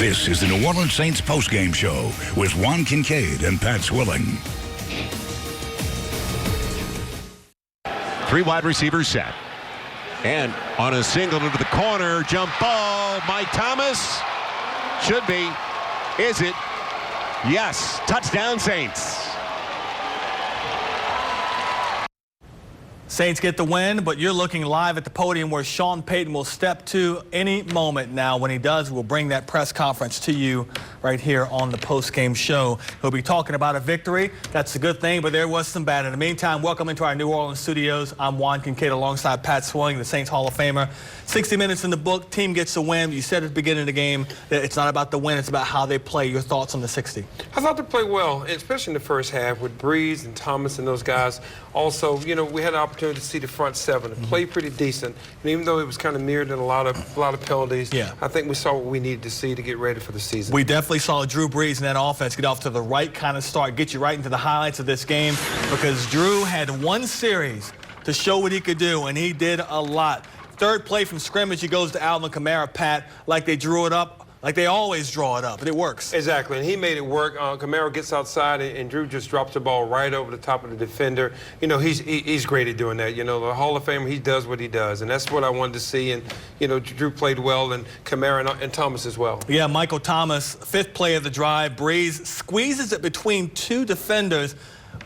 This is the New Orleans Saints postgame show with Juan Kincaid and Pat Swilling. 3 wide receivers set. And on a single into the corner, jump ball, Mike Thomas. Should be. Is it? Yes. Touchdown, Saints. Saints get the win, but you're looking live at the podium where Sean Payton will step to any moment now. When he does, we'll bring that press conference to you right here on the post-game show. He'll be talking about a victory. That's a good thing, but there was some bad. In the meantime, welcome into our New Orleans studios. I'm Juan Kincaid alongside Pat Swilling, the Saints Hall of Famer. 60 minutes in the book, team gets a win. You said at the beginning of the game that it's not about the win, it's about how they play. Your thoughts on the 60? I thought they played well, especially in the first half with Breeze and Thomas and those guys. Also, you know, we had an opportunity to see the front seven and play pretty decent. And even though it was kind of mirrored in a lot of penalties, I think we saw what we needed to see to get ready for the season. We definitely saw Drew Brees in that offense get off to the right kind of start, get you right into the highlights of this game, because Drew had one series to show what he could do, and he did a lot. Third play from scrimmage, he goes to Alvin Kamara, Pat, like they drew it up. Like they always draw it up, and it works. Exactly, and he made it work. Kamara gets outside, and Drew just drops the ball right over the top of the defender. You know, he's great at doing that. You know, the Hall of Famer, he does what he does, and that's what I wanted to see. And, you know, Drew played well, and Kamara and Thomas as well. Yeah, Michael Thomas, 5th play of the drive. Breeze squeezes it between 2 defenders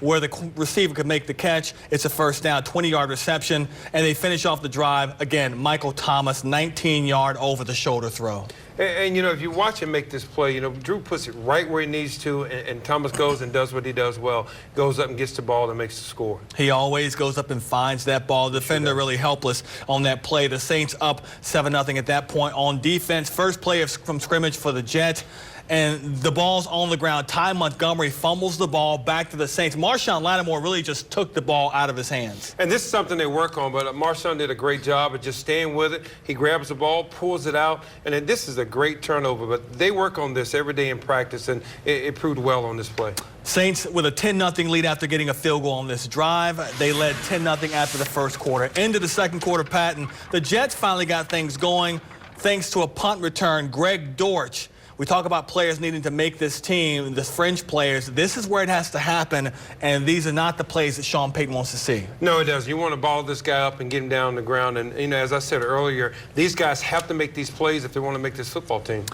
where the receiver could make the catch. It's a first down, 20-yard reception, and they finish off the drive. Again, Michael Thomas, 19-yard over-the-shoulder throw. And, you know, if you watch him make this play, you know, Drew puts it right where he needs to, and Thomas goes and does what he does well, goes up and gets the ball and makes the score. He always goes up and finds that ball. The defender really helpless on that play. The Saints up 7-0 at that point on defense. First play from scrimmage for the Jets. And the ball's on the ground. Ty Montgomery fumbles the ball back to the Saints. Marshawn Lattimore really just took the ball out of his hands. And this is something they work on, but Marshawn did a great job of just staying with it. He grabs the ball, pulls it out, and then this is a great turnover. But they work on this every day in practice, and it proved well on this play. Saints with a 10-0 lead after getting a field goal on this drive. They led 10-0 after the first quarter. Into the second quarter, Patton. The Jets finally got things going thanks to a punt return. Greg Dortch. We talk about players needing to make this team, the fringe players. This is where it has to happen, and these are not the plays that Sean Payton wants to see. No, it doesn't. You want to ball this guy up and get him down on the ground. And, you know, as I said earlier, these guys have to make these plays if they want to make this football team.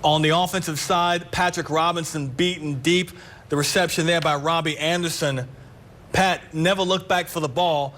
On the offensive side, Patrick Robinson beaten deep. The reception there by Robbie Anderson. Pat never looked back for the ball.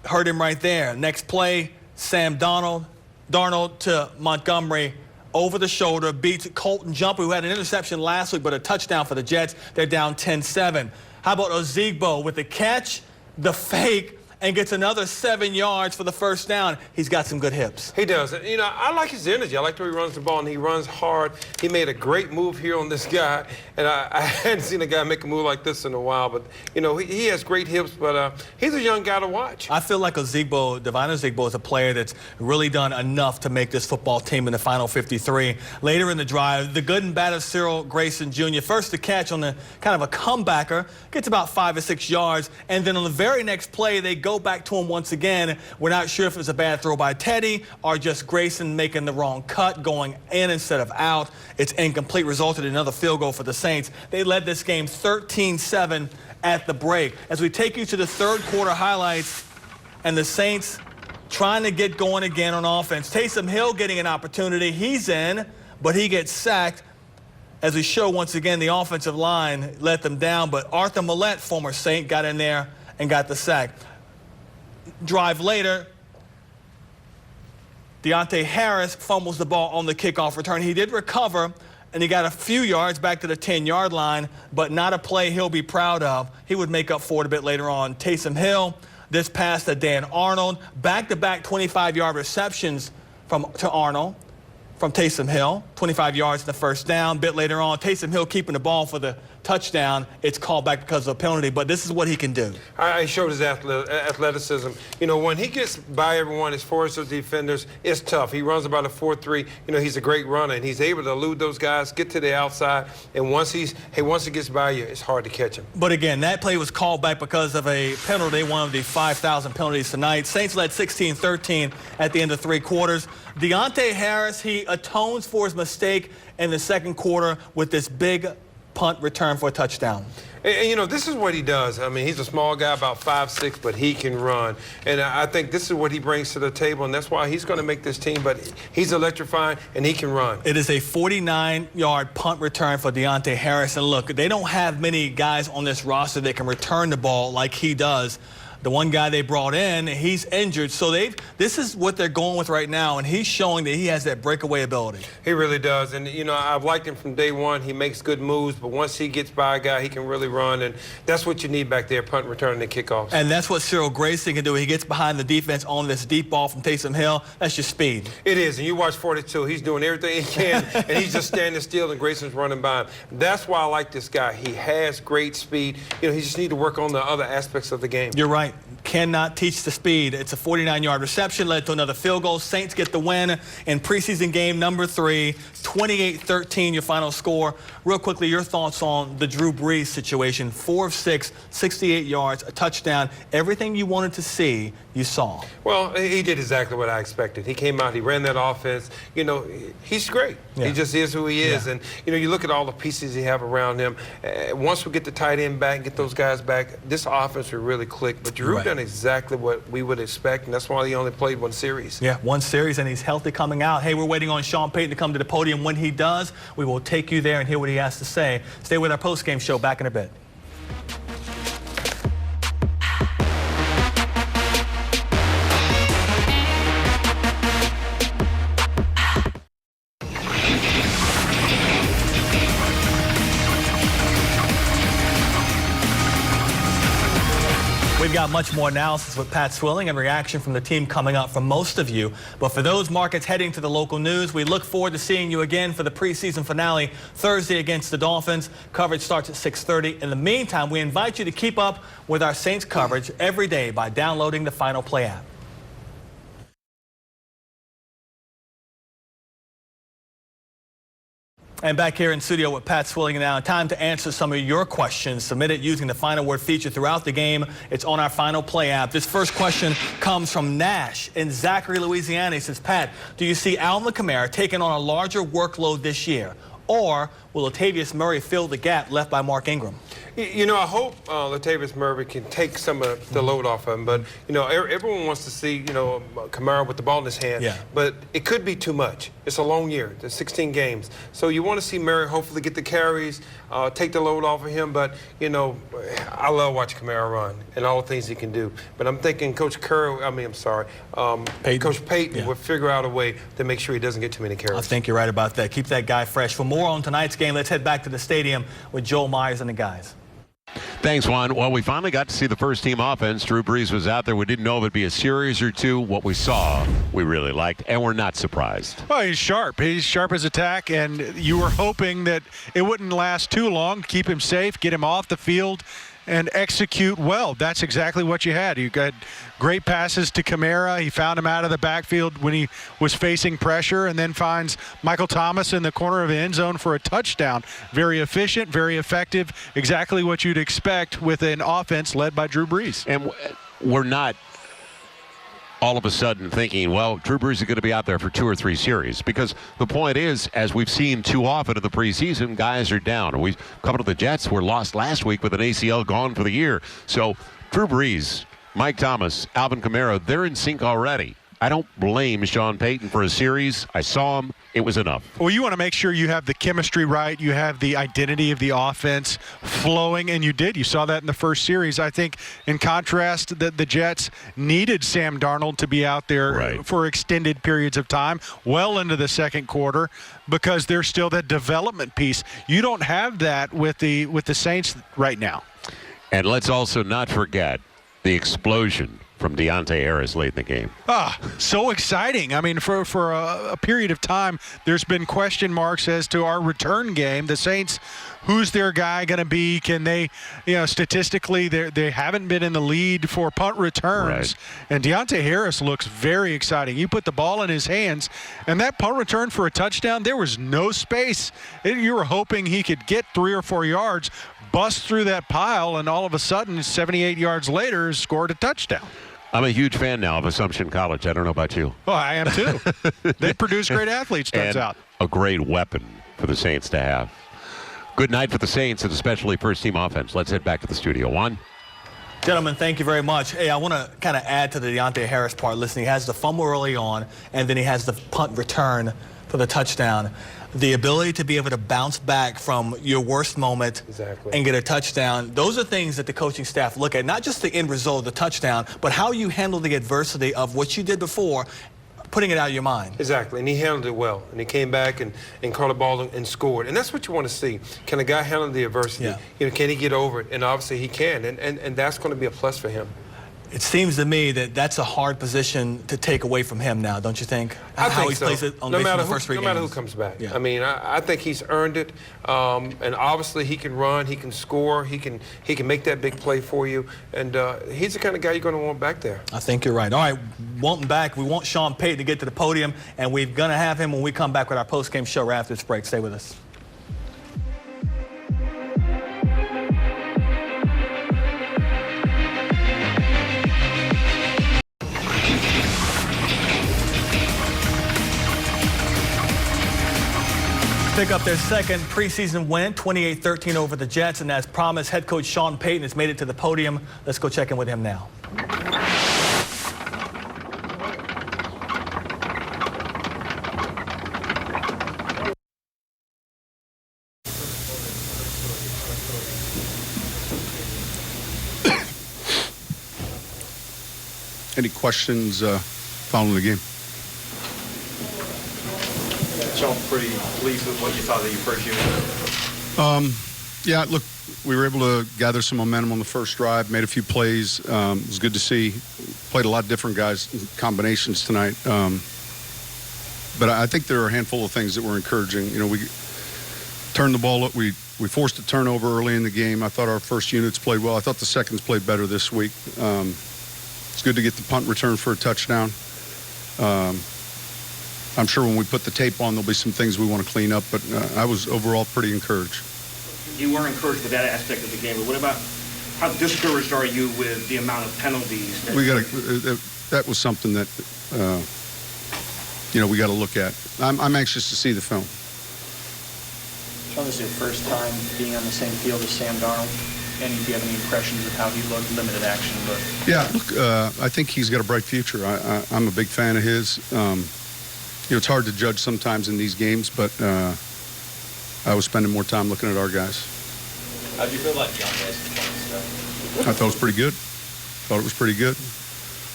Heard him right there. Next play, Sam Darnold to Montgomery. Over the shoulder, beats Colton Jumper, who had an interception last week, but a touchdown for the Jets. They're down 10-7. How about Ozigbo with the catch, the fake, and gets another 7 yards for the first down. He's got some good hips. He does. You know, I like his energy. I like the way he runs the ball, and he runs hard. He made a great move here on this guy, and I hadn't seen a guy make a move like this in a while. But, you know, he has great hips, but he's a young guy to watch. I feel like Ozigbo, Devine Ozigbo, is a player that's really done enough to make this football team in the final 53. Later in the drive, the good and bad of Cyril Grayson Jr. First to catch on the kind of a comebacker, gets about 5 or 6 yards, and then on the very next play, they go back to him once again. We're not sure if it was a bad throw by Teddy or just Grayson making the wrong cut, going in instead of out. It's incomplete, resulted in another field goal for the Saints. They led this game 13-7 at the break. As we take you to the third quarter highlights, and the Saints trying to get going again on offense. Taysom Hill getting an opportunity. He's in, but he gets sacked. As we show once again, the offensive line let them down, but Arthur Millette, former Saint, got in there and got the sack. Drive later, Deontay Harris fumbles the ball on the kickoff return. He did recover, and he got a few yards back to the 10-yard line, but not a play he'll be proud of. He would make up for it a bit later on. Taysom Hill, this pass to Dan Arnold, back-to-back 25-yard receptions to Arnold from Taysom Hill, 25 yards in the first down. Bit later on, Taysom Hill keeping the ball for the touchdown, it's called back because of a penalty. But this is what he can do. I showed his athleticism. You know, when he gets by everyone as far as the defenders, it's tough. He runs about a 4.3. You know, he's a great runner, and he's able to elude those guys, get to the outside, and once he gets by you, it's hard to catch him. But again, that play was called back because of a penalty, one of the 5,000 penalties tonight. Saints led 16-13 at the end of 3 quarters. Deontay Harris, he atones for his mistake in the second quarter with this big punt return for a touchdown. And, you know, this is what he does. I mean, he's a small guy, about 5'6", but he can run. And I think this is what he brings to the table, and that's why he's going to make this team. But he's electrifying, and he can run. It is a 49-yard punt return for Deontay Harris. And look, they don't have many guys on this roster that can return the ball like he does. The one guy they brought in, he's injured. So this is what they're going with right now, and he's showing that he has that breakaway ability. He really does. And, you know, I've liked him from day one. He makes good moves, but once he gets by a guy, he can really run. And that's what you need back there, punt, return, and kickoffs. And that's what Cyril Grayson can do. He gets behind the defense on this deep ball from Taysom Hill. That's your speed. It is. And you watch 42. He's doing everything he can, and he's just standing still, and Grayson's running by him. That's why I like this guy. He has great speed. You know, he just needs to work on the other aspects of the game. You're right. Cannot teach the speed. It's a 49-yard reception, led to another field goal. Saints get the win in preseason game number 3, 28-13, your final score. Real quickly, your thoughts on the Drew Brees situation. 4 of 6, 68 yards, a touchdown. Everything you wanted to see, you saw. Well, he did exactly what I expected. He came out, he ran that offense. You know, he's great. Yeah. He just is who he is. Yeah. And, you know, you look at all the pieces he have around him. Once we get the tight end back and get those guys back, this offense will really click. But Drew done exactly what we would expect, and that's why he only played 1 series. Yeah, 1 series, and he's healthy coming out. Hey, we're waiting on Sean Payton to come to the podium. When he does, we will take you there and hear what he has to say. Stay with our post-game show. Back in a bit. We've got much more analysis with Pat Swilling and reaction from the team coming up from most of you. But for those markets heading to the local news, we look forward to seeing you again for the preseason finale Thursday against the Dolphins. Coverage starts at 6:30. In the meantime, we invite you to keep up with our Saints coverage every day by downloading the Final Play app. And back here in studio with Pat Swilling now. Time to answer some of your questions submitted using the Final Word feature throughout the game. It's on our Final Play app. This first question comes from Nash in Zachary, Louisiana. He says, Pat, do you see Alvin Kamara taking on a larger workload this year? Or will Latavius Murray fill the gap left by Mark Ingram? You know, I hope Latavius Murray can take some of the load off of him. But, you know, everyone wants to see, you know, Kamara with the ball in his hand. Yeah. But it could be too much. It's a long year. There's 16 games. So you want to see Murray hopefully get the carries, take the load off of him. But, you know, I love watching Kamara run and all the things he can do. But I'm thinking Coach Payton would figure out a way to make sure he doesn't get too many carries. I think you're right about that. Keep that guy fresh. For more on tonight's game, let's head back to the stadium with Joel Myers and the guys. Thanks, Juan. Well, we finally got to see the first-team offense. Drew Brees was out there. We didn't know if it'd be a series or two. What we saw, we really liked, and we're not surprised. Well, he's sharp. He's sharp as attack, and you were hoping that it wouldn't last too long. Keep him safe, get him off the field, and execute well. That's exactly what you had. You got great passes to Kamara. He found him out of the backfield when he was facing pressure, and then finds Michael Thomas in the corner of the end zone for a touchdown. Very efficient, very effective, exactly what you'd expect with an offense led by Drew Brees. And we're not all of a sudden thinking, well, Drew Brees is going to be out there for 2 or 3 series, because the point is, as we've seen too often in the preseason, guys are down. We coming to the Jets were lost last week with an ACL, gone for the year. So Drew Brees, Mike Thomas, Alvin Kamara, they're in sync already. I don't blame Sean Payton for a series. I saw him. It was enough. Well, you want to make sure you have the chemistry right. You have the identity of the offense flowing, and you did. You saw that in the first series. I think, in contrast, that the Jets needed Sam Darnold to be out there for extended periods of time, well into the second quarter, because there's still that development piece. You don't have that with the Saints right now. And let's also not forget the explosion from Deontay Harris late in the game. So exciting. I mean, for a period of time, there's been question marks as to our return game. The Saints, who's their guy going to be? Can they, statistically, they haven't been in the lead for punt returns. Right. And Deontay Harris looks very exciting. You put the ball in his hands, and that punt return for a touchdown, there was no space. You were hoping he could get 3 or 4 yards, bust through that pile, and all of a sudden, 78 yards later, scored a touchdown. I'm a huge fan now of Assumption College. I don't know about you. Well, I am too. They produce great athletes, turns out. A great weapon for the Saints to have. Good night for the Saints, and especially first-team offense. Let's head back to the studio. Juan? Gentlemen, thank you very much. Hey, I want to kind of add to the Deontay Harris part. Listen, he has the fumble early on, and then he has the punt return for the touchdown. The ability to be able to bounce back from your worst moment and get a touchdown, those are things that the coaching staff look at, not just the end result of the touchdown, but how you handle the adversity of what you did before, putting it out of your mind. Exactly, and he handled it well. And he came back and caught the ball and scored. And that's what you want to see. Can a guy handle the adversity? Yeah. Can he get over it? And obviously he can, and that's going to be a plus for him. It seems to me that that's a hard position to take away from him now, don't you think? I think so. Plays it on the first 3 games. No matter who comes back. Yeah. I mean, I think he's earned it. And obviously he can run, he can score, he can make that big play for you. And he's the kind of guy you're going to want back there. I think you're right. All right, want him back. We want Sean Payton to get to the podium, and we're going to have him when we come back with our post-game show right after this break. Stay with us. Pick up their second preseason win, 28-13 over the Jets, and as promised, head coach Sean Payton has made it to the podium. Let's go check in with him now. Any questions following the game? Sean, pretty pleased with what you thought of your first unit? Yeah, look, we were able to gather some momentum on the first drive, made a few plays. It was good to see. Played a lot of different guys, combinations tonight. But I think there are a handful of things that were encouraging. We turned the ball up. We forced a turnover early in the game. I thought our first units played well. I thought the seconds played better this week. It's good to get the punt return for a touchdown. I'm sure when we put the tape on, there'll be some things we want to clean up, but I was overall pretty encouraged. You were encouraged with that aspect of the game, but what about how discouraged are you with the amount of penalties? That was something that we got to look at. I'm anxious to see the film. Sean, this is your first time being on the same field as Sam Darnold. And do you have any impressions of how he looked, limited action? But yeah, look, I think he's got a bright future. I'm a big fan of his. It's hard to judge sometimes in these games, but I was spending more time looking at our guys. How did you feel about Deontay's stuff? I thought it was pretty good.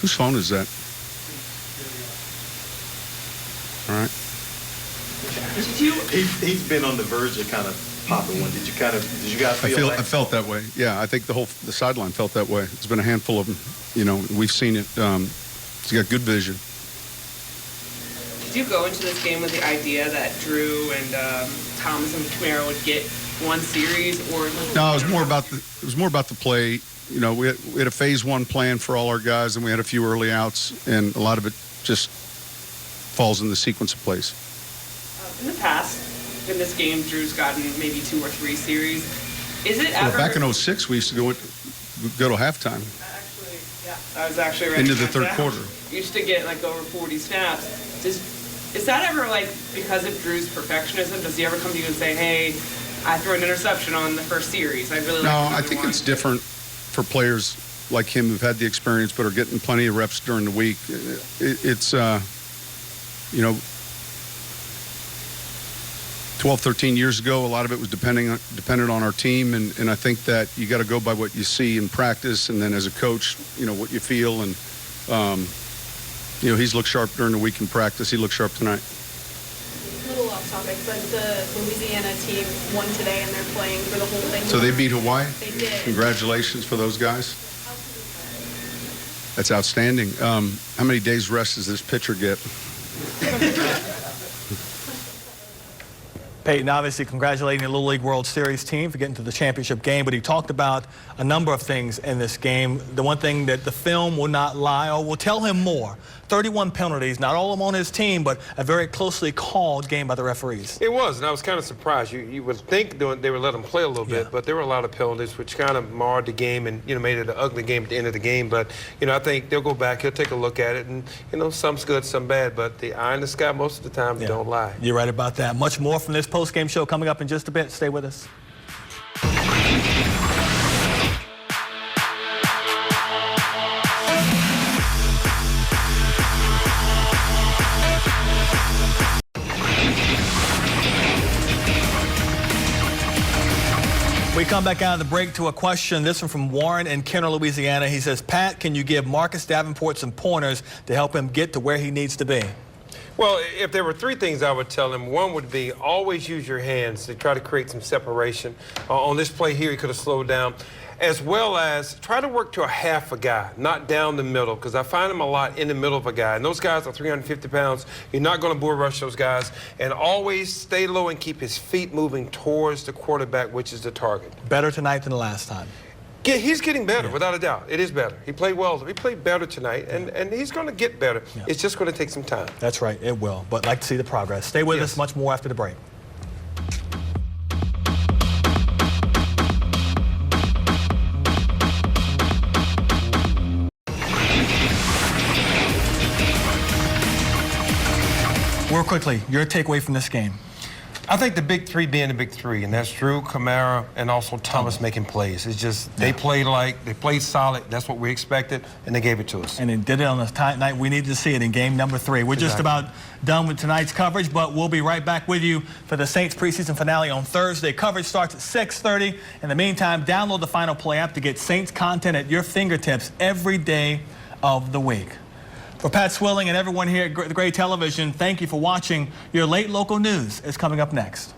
Whose phone is that? All right. He's been on the verge of kind of popping one. Did you guys feel that? I felt that way. Yeah, I think the sideline felt that way. It's been a handful of them. We've seen it. He's got good vision. Did you go into this game with the idea that Drew and Thomas and Kamara would get one series, or no? It was more about the play. We had a phase one plan for all our guys, and we had a few early outs, and a lot of it just falls in the sequence of plays. In the past, in this game, Drew's gotten maybe 2 or 3 series. Is it ever? Back in 2006, we used to go to halftime. Actually, yeah, I was actually right into the third quarter. You used to get like over 40 snaps. Is that ever like because of Drew's perfectionism? Does he ever come to you and say, "Hey, I threw an interception on the first series. I really like." No, I think it's different for players like him who've had the experience but are getting plenty of reps during the week. It's 12, 13 years ago, a lot of it was dependent on our team, and I think that you got to go by what you see in practice, and then as a coach, what you feel, and he's looked sharp during the week in practice. He looked sharp tonight. A little off topic, but the Louisiana team won today, and they're playing for the whole thing. So they beat Hawaii? They did. Congratulations for those guys. That's outstanding. How many days rest does this pitcher get? Peyton, obviously congratulating the Little League World Series team for getting to the championship game, but he talked about a number of things in this game. The one thing that the film will not lie or will tell him more. 31 penalties, not all of them on his team, but a very closely called game by the referees. It was, and I was kind of surprised. You would think they would let him play a little bit, but there were a lot of penalties, which kind of marred the game and, made it an ugly game at the end of the game. But, I think they'll go back, he'll take a look at it, and, some's good, some bad, but the eye in the sky most of the time don't lie. You're right about that. Much more from this post-game show coming up in just a bit. Stay with us. We come back out of the break to a question, this one from Warren in Kenner, Louisiana. He says, Pat, can you give Marcus Davenport some pointers to help him get to where he needs to be? Well, if there were three things I would tell him, one would be always use your hands to try to create some separation. On this play here, he could have slowed down, as well as try to work to a half a guy, not down the middle, because I find him a lot in the middle of a guy. And those guys are 350 pounds. You're not going to bull rush those guys. And always stay low and keep his feet moving towards the quarterback, which is the target. Better tonight than the last time. Yeah, he's getting better, without a doubt. It is better. He played well. He played better tonight, and he's going to get better. It's just going to take some time. That's right, it will. But I'd like to see the progress. Stay with us, much more after the break. Real quickly, your takeaway from this game. I think the big three being the big three, and that's Drew, Kamara, and also Thomas making plays. It's just they played solid. That's what we expected, and they gave it to us. And they did it on the night we needed to see it in game number 3. We're just about done with tonight's coverage, but we'll be right back with you for the Saints preseason finale on Thursday. Coverage starts at 6:30. In the meantime, download the Final Play app to get Saints content at your fingertips every day of the week. For Pat Swilling and everyone here at Gray Television, thank you for watching. Your late local news is coming up next.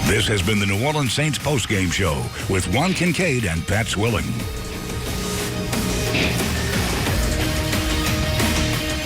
This has been the New Orleans Saints postgame show with Juan Kincaid and Pat Swilling.